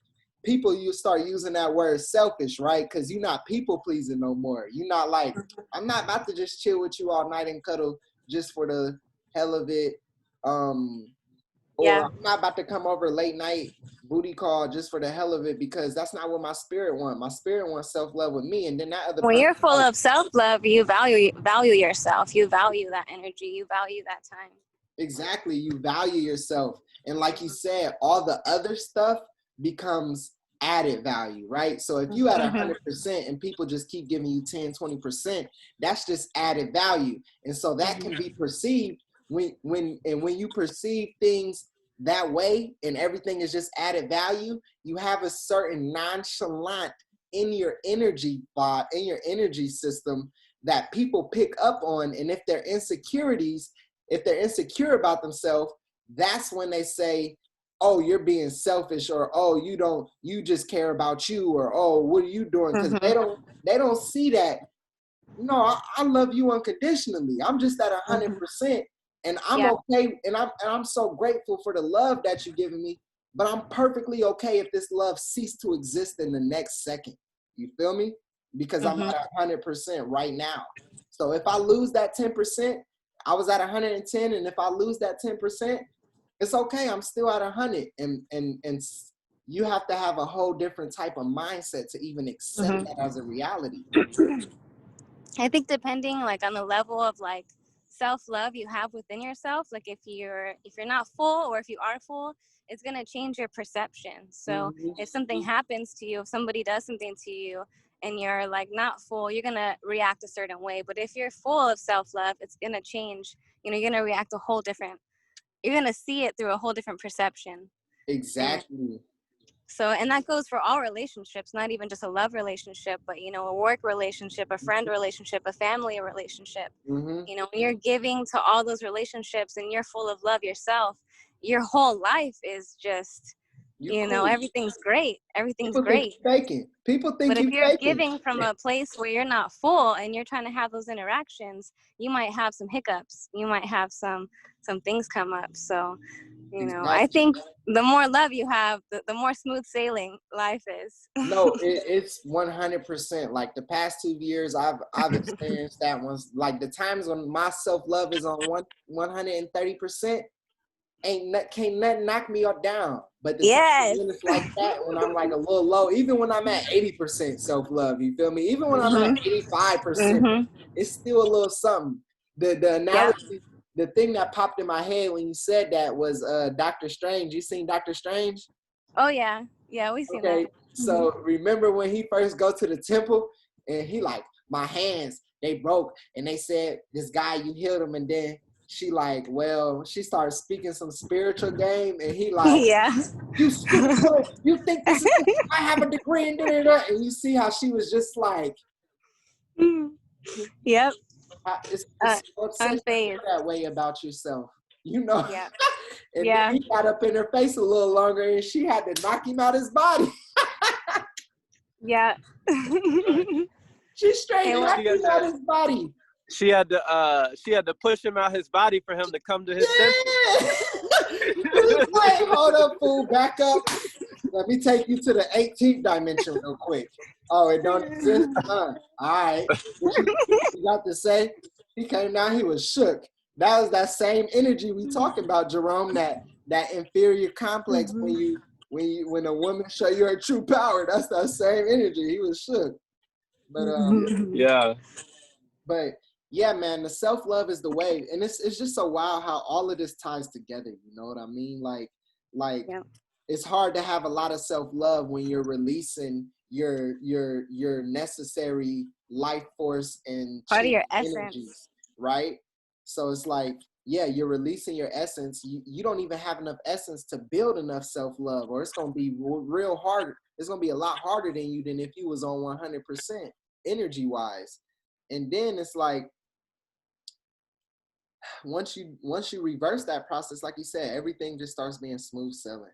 people, you start using that word selfish, right? Because you're not people pleasing no more. You're not like, I'm not about to just chill with you all night and cuddle just for the hell of it. Or I'm not about to come over late night booty call just for the hell of it, because that's not what my spirit wants. My spirit wants self-love with me, and then that other when you're full of self-love, you value yourself. You value that energy. You value that time. Exactly. You value yourself. And like you said, all the other stuff becomes added value, right? So if you at 100% and people just keep giving you 10, 20%, that's just added value. And so that can be perceived when you perceive things that way and everything is just added value, you have a certain nonchalant in your energy thought, in your energy system that people pick up on. And if they're insecure about themselves, that's when they say, oh, you're being selfish, or oh, you just care about you, or oh, what are you doing? Because they don't see that. No, I love you unconditionally. I'm just at 100%. And I'm okay, and I'm so grateful for the love that you're giving me, but I'm perfectly okay if this love ceased to exist in the next second. You feel me? Because I'm at 100% right now. So if I lose that 10%, I was at 110, and if I lose that 10%, it's okay. I'm still at 100, and you have to have a whole different type of mindset to even accept that as a reality. I think depending like on the level of like self-love you have within yourself, like if you're not full, or if you are full, it's going to change your perception. So if something happens to you, if somebody does something to you and you're like not full, you're going to react a certain way. But if you're full of self-love, it's going to change. You're going to react you're going to see it through a whole different perception. Exactly. And that goes for all relationships, not even just a love relationship, but, a work relationship, a friend relationship, a family relationship. When you're giving to all those relationships and you're full of love yourself, your whole life is just You know, everything's great. Everything's People great. think you're faking. People think But if you're you're faking. giving from a place where you're not full and you're trying to have those interactions, you might have some hiccups. You might have some things come up. So, you know, I think the more love you have, the more smooth sailing life is. No, it's 100%. Like the past 2 years, I've experienced that one. Like the times when my self-love is on 130%, can't nothing knock me down. But the times when it's like that, when I'm like a little low, even when I'm at 80% self-love, you feel me? Even when I'm at 85%, it's still a little something. The analogy, the thing that popped in my head when you said that was Doctor Strange. You seen Doctor Strange? Oh yeah, we seen that. So remember when he first go to the temple and he like, my hands, they broke, and they said, this guy, you healed him, and then she like, well, she started speaking some spiritual game, and he like, you stupid boy, you think this is, I have a degree in da-da-da. And you see how she was just like, Yep. It's so upsetting that way about yourself, you know? Yeah. And then he got up in her face a little longer, and she had to knock him out his body. Yeah. She straight knocked him out his body. She had to push him out his body for him to come to his senses. Like, hold up, fool, back up. Let me take you to the 18th dimension real quick. Oh, it don't exist? All right. What you got to say? He came down, he was shook. That was that same energy we talking about, Jerome, that inferior complex when a woman show you her true power. That's that same energy. He was shook. But But yeah, man, the self-love is the way. And it's just so wild how all of this ties together. You know what I mean? Like it's hard to have a lot of self-love when you're releasing your necessary life force and part of your energies, essence, right? So it's like, yeah, you're releasing your essence. You don't even have enough essence to build enough self-love, or it's going to be real hard. It's going to be a lot harder than if you was on 100% energy-wise. And then it's like, once you reverse that process, like you said, everything just starts being smooth sailing.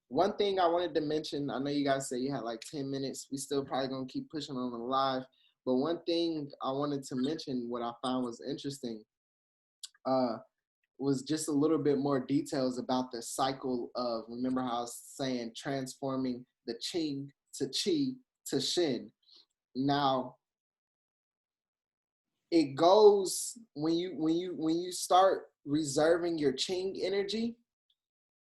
One thing I wanted to mention, I know you guys say you had like 10 minutes. We still probably gonna keep pushing on the live. But one thing I wanted to mention, what I found was interesting, was just a little bit more details about the cycle of, remember how I was saying, transforming the Qing to Qi to Shin. Now, it goes when you start reserving your Qing energy,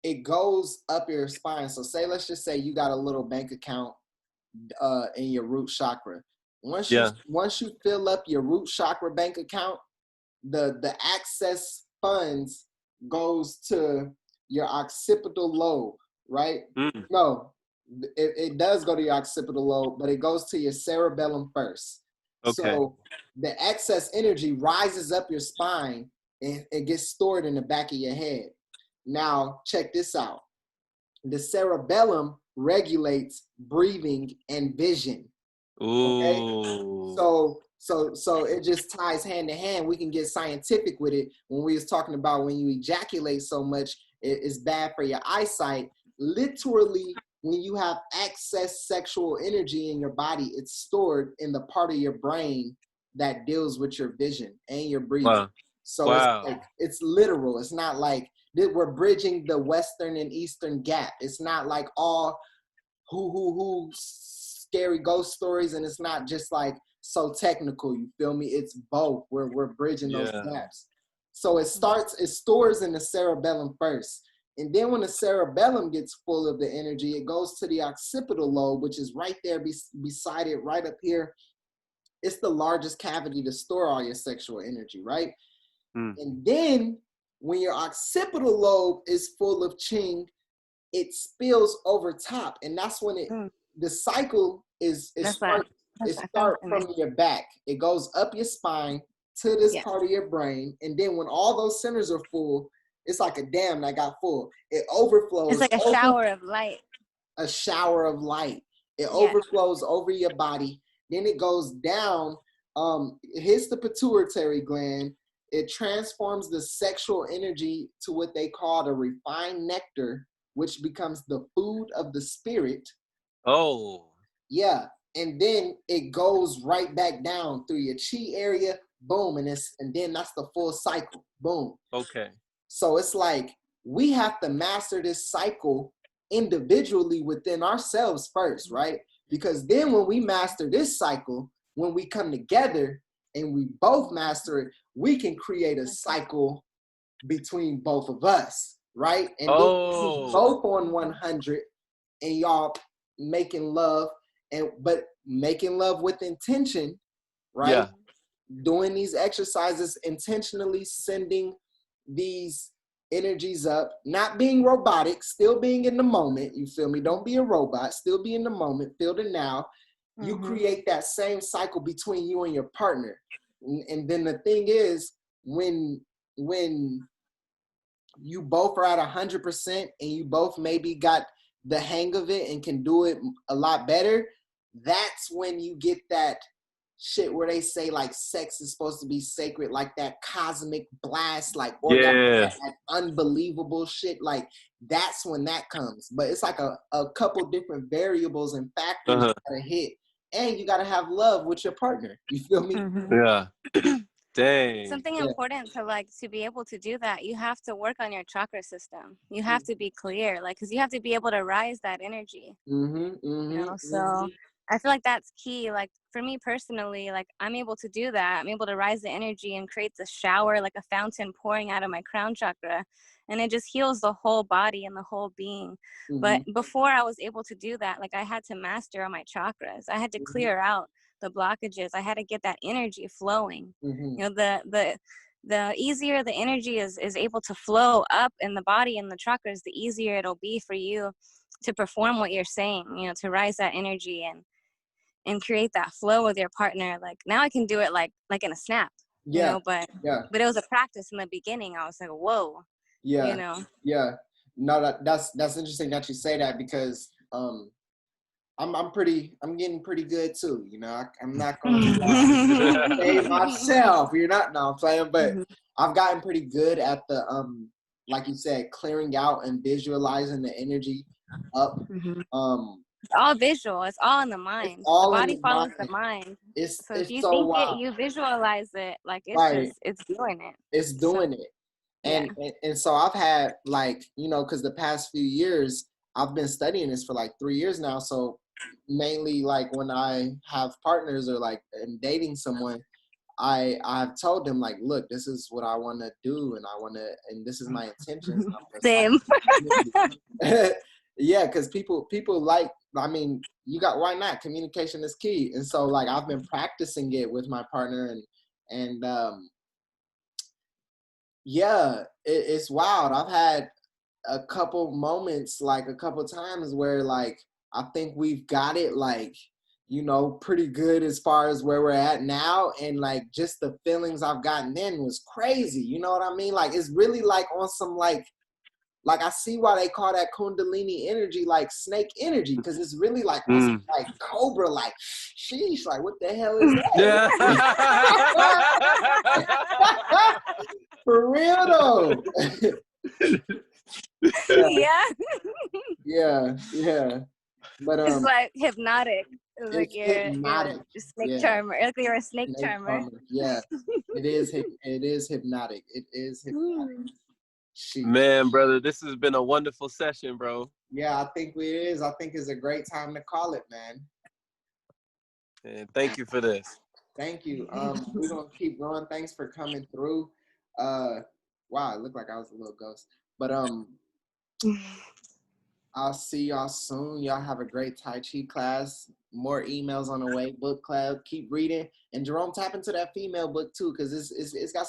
it goes up your spine. So let's just say you got a little bank account in your root chakra. Once you fill up your root chakra bank account, the access funds goes to your occipital lobe, right? No, it does go to your occipital lobe, but it goes to your cerebellum first. So the excess energy rises up your spine and it gets stored in the back of your head. Now, check this out. The cerebellum regulates breathing and vision. Okay? So it just ties hand to hand. We can get scientific with it. When we was talking about when you ejaculate so much, it's bad for your eyesight. Literally, when you have excess sexual energy in your body, it's stored in the part of your brain that deals with your vision and your breathing. So it's literal. It's not like we're bridging the Western and Eastern gap. It's not like all who scary ghost stories, and it's not just like so technical, you feel me? It's both. We're bridging those gaps. So it stores in the cerebellum first. And then when the cerebellum gets full of the energy, it goes to the occipital lobe, which is right there beside it, right up here. It's the largest cavity to store all your sexual energy, right? And then when your occipital lobe is full of Qing, it spills over top. And that's when the cycle starts from your back. It goes up your spine to this part of your brain. And then when all those centers are full, it's like a dam that got full. It overflows. It's like a shower of light. A shower of light. It overflows over your body. Then it goes down, it hits the pituitary gland. it transforms the sexual energy to what they call the refined nectar, which becomes the food of the spirit. Oh. Yeah. And then it goes right back down through your chi area, boom, and then that's the full cycle. Boom. Okay. So it's like we have to master this cycle individually within ourselves first, right? Because then when we master this cycle, when we come together and we both master it, we can create a cycle between both of us, right? And then both on 100 and y'all making love, but making love with intention, right? Yeah. Doing these exercises, intentionally sending these energies up, not being robotic, still being in the moment. You feel me? Don't be a robot, still be in the moment, feel the now. You create that same cycle between you and your partner. And then the thing is, when you both are at 100% and you both maybe got the hang of it and can do it a lot better, that's when you get that shit where they say like sex is supposed to be sacred, like that cosmic blast, like that unbelievable shit. Like that's when that comes. But it's like a couple different variables and factors you gotta hit, and you gotta have love with your partner. You feel me? Yeah. Dang. Something important to be able to do that, you have to work on your chakra system. You have to be clear, because you have to be able to rise that energy. So I feel like that's key. Like for me personally, like I'm able to do that. I'm able to rise the energy and create the shower, like a fountain pouring out of my crown chakra, and it just heals the whole body and the whole being. But before I was able to do that, like I had to master all my chakras. I had to clear out the blockages. I had to get that energy flowing. The easier the energy is able to flow up in the body and the chakras, the easier it'll be for you to perform what you're saying, to rise that energy and create that flow with your partner. Like now I can do it like in a snap, but it was a practice in the beginning. I was like, whoa. No, that's interesting that you say that, because I'm getting pretty good too. I'm not going to say myself. No, I'm playing, but I've gotten pretty good at the like you said, clearing out and visualizing the energy up. It's all visual. It's all in the mind. The body follows the mind. So if you think it, you visualize it. Like it's doing it. It's doing it. And so I've had because the past few years I've been studying this for like 3 years now. So mainly like when I have partners or like am dating someone, I've told them like, look, this is what I want to do, and this is my intentions. Same. Yeah, because people like, why not? Communication is key. And so like I've been practicing it with my partner, and it's wild. I've had a couple moments, like a couple times where like I think we've got it pretty good as far as where we're at now, and like just the feelings I've gotten then was crazy. You know what I mean? Like it's really like on some like I see why they call that Kundalini energy like snake energy, because it's really like on some, like cobra, like sheesh, like what the hell is that? For real though. Yeah. But it's like hypnotic. It's like you're a snake charmer. Like you're a snake charmer. Yeah. It is hypnotic. It is hypnotic. Man, brother, this has been a wonderful session, bro. Yeah, I think it is. I think it's a great time to call it, man. And thank you for this. Thank you. We're gonna keep going. Thanks for coming through. Wow, it looked like I was a little ghost. But I'll see y'all soon. Y'all have a great Tai Chi class. More emails on the way. Book club. Keep reading. And Jerome, tap into that female book too, because it's got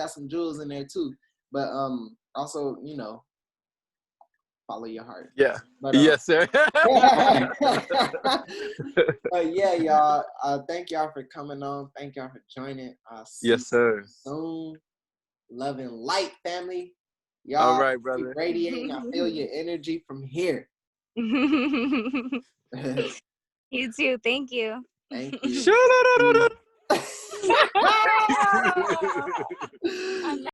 some jewels in there too. But also, follow your heart. Yeah. But, yes, sir. But yeah, y'all. Thank y'all for coming on. Thank y'all for joining. Yes, sir. Soon. Love and light, family. Y'all, all right, brother. keep radiating. I feel your energy from here. You too. Thank you. Thank you. On